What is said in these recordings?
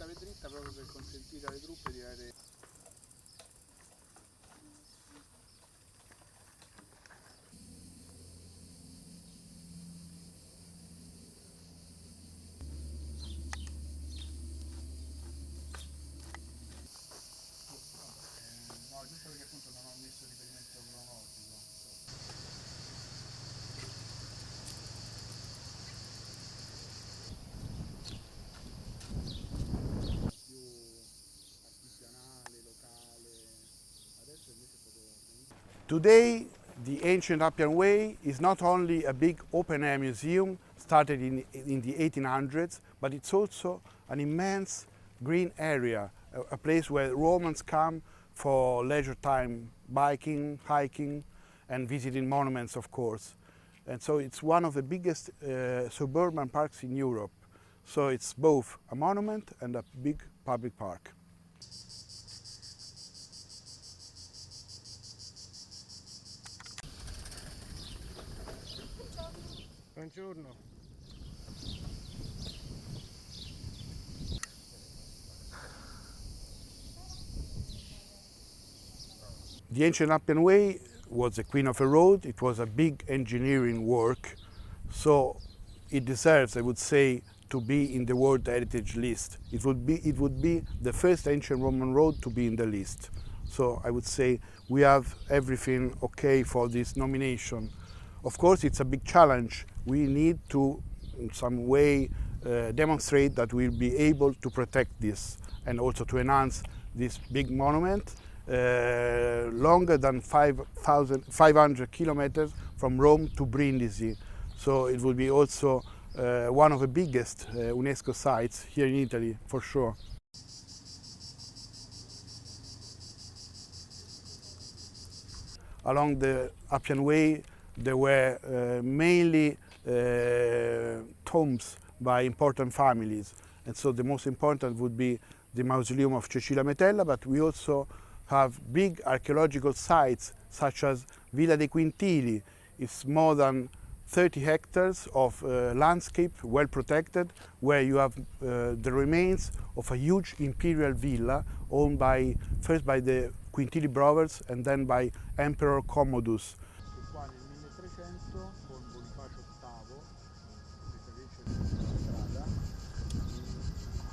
stare dritta proprio per consentire alle truppe di avere... No, giusto perché appunto non ho messo riferimento cronologico. Più artigianale, locale, adesso invece è proprio... Today the ancient Appian Way is not only a big open-air museum started in the 1800s, but it's also an immense green area, a place where Romans come for leisure time, biking, hiking, and visiting monuments, of course. And so it's one of the biggest suburban parks in Europe. So it's both a monument and a big public park. Buongiorno. The ancient Appian Way was the queen of a road. It was a big engineering work, so it deserves, I would say, to be in the World Heritage List. It would be the first ancient Roman road to be in the list. So I would say we have everything okay for this nomination. Of course, it's a big challenge. We need to, in some way, demonstrate that we'll be able to protect this and also to enhance this big monument, longer than 500 kilometers from Rome to Brindisi. So it will be also one of the biggest UNESCO sites here in Italy, for sure. Along the Appian Way, there were mainly tombs by important families, and so the most important would be the mausoleum of Cecilia Metella, but we also have big archaeological sites such as Villa dei Quintili. It's more than 30 hectares of landscape, well protected, where you have the remains of a huge imperial villa owned first by the Quintili brothers and then by Emperor Commodus.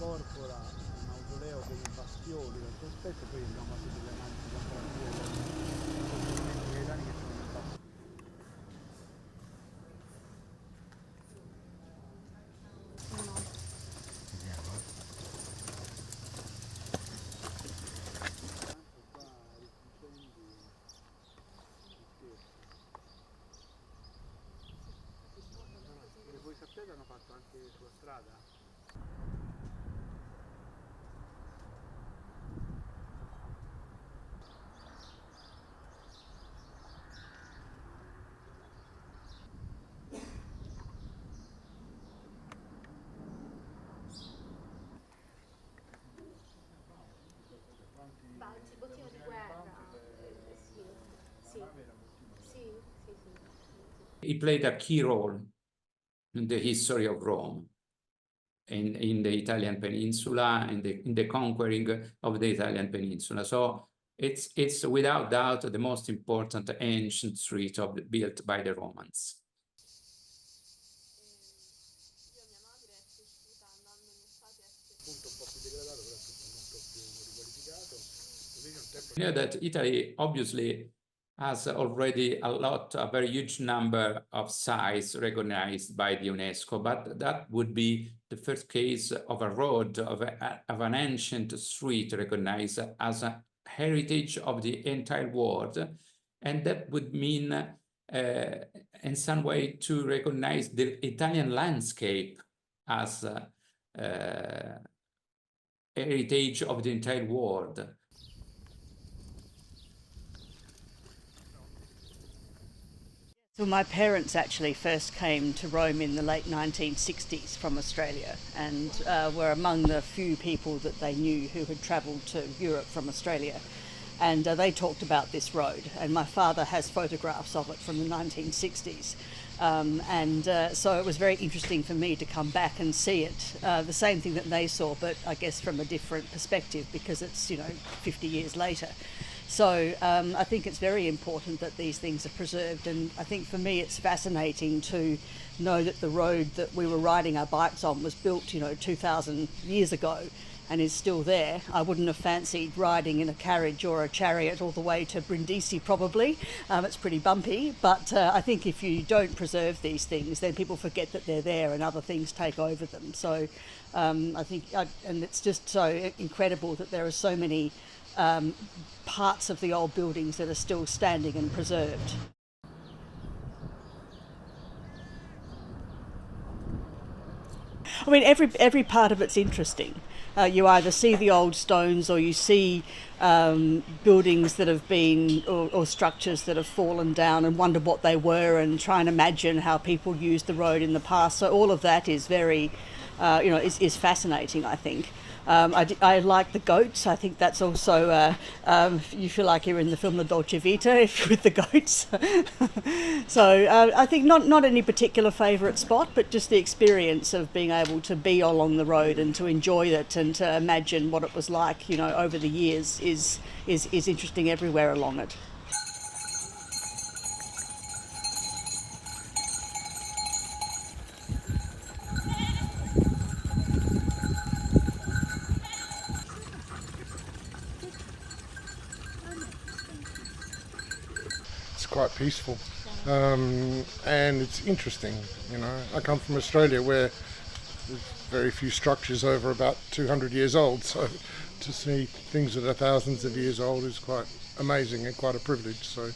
Incorpora il mausoleo con i bastioni del sospetto, poi abbiamo fatto delle analisi comparative con i danni che sono stati. Voi sapete hanno fatto anche sulla strada? Bottino di guerra. Sì. He played a key role in the history of Rome, in the Italian peninsula, in the conquering of the Italian peninsula. So it's without doubt the most important ancient street built by the Romans. You know that Italy obviously has already a very huge number of sites recognized by the UNESCO, but that would be the first case of a road, of an ancient street recognized as a heritage of the entire world. And that would mean, in some way, to recognize the Italian landscape as heritage of the entire world. So my parents actually first came to Rome in the late 1960s from Australia, and were among the few people that they knew who had travelled to Europe from Australia. And they talked about this road, and my father has photographs of it from the 1960s. So it was very interesting for me to come back and see it, the same thing that they saw, but I guess from a different perspective because it's 50 years later. So I think it's very important that these things are preserved, and I think for me it's fascinating to know that the road that we were riding our bikes on was built 2,000 years ago and is still there. I wouldn't have fancied riding in a carriage or a chariot all the way to Brindisi probably. It's pretty bumpy, but I think if you don't preserve these things, then people forget that they're there and other things take over them. So I think, and it's just so incredible that there are so many parts of the old buildings that are still standing and preserved. I mean, every part of it's interesting. You either see the old stones or you see buildings that have been, or structures that have fallen down and wonder what they were and try and imagine how people used the road in the past. So all of that is very, is fascinating, I think. I like the goats. I think that's also, you feel like you're in the film La Dolce Vita with the goats. So I think not any particular favourite spot, but just the experience of being able to be along the road and to enjoy it and to imagine what it was like, over the years is interesting everywhere along it. Quite peaceful, and it's interesting. I come from Australia where there's very few structures over about 200 years old, so to see things that are thousands of years old is quite amazing and quite a privilege. So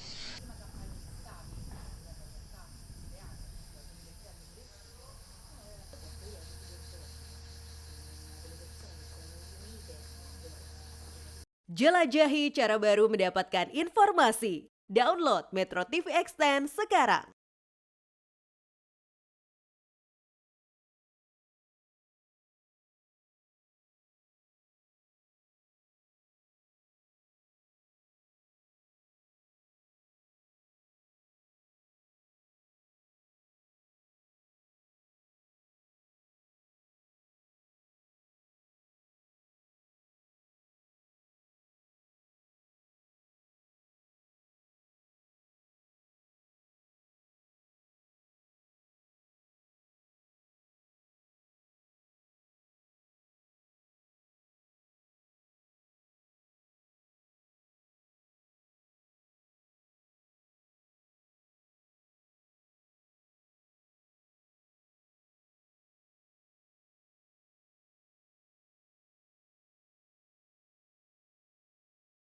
jelajahi cara baru mendapatkan informasi. Download MetroTV Extend sekarang.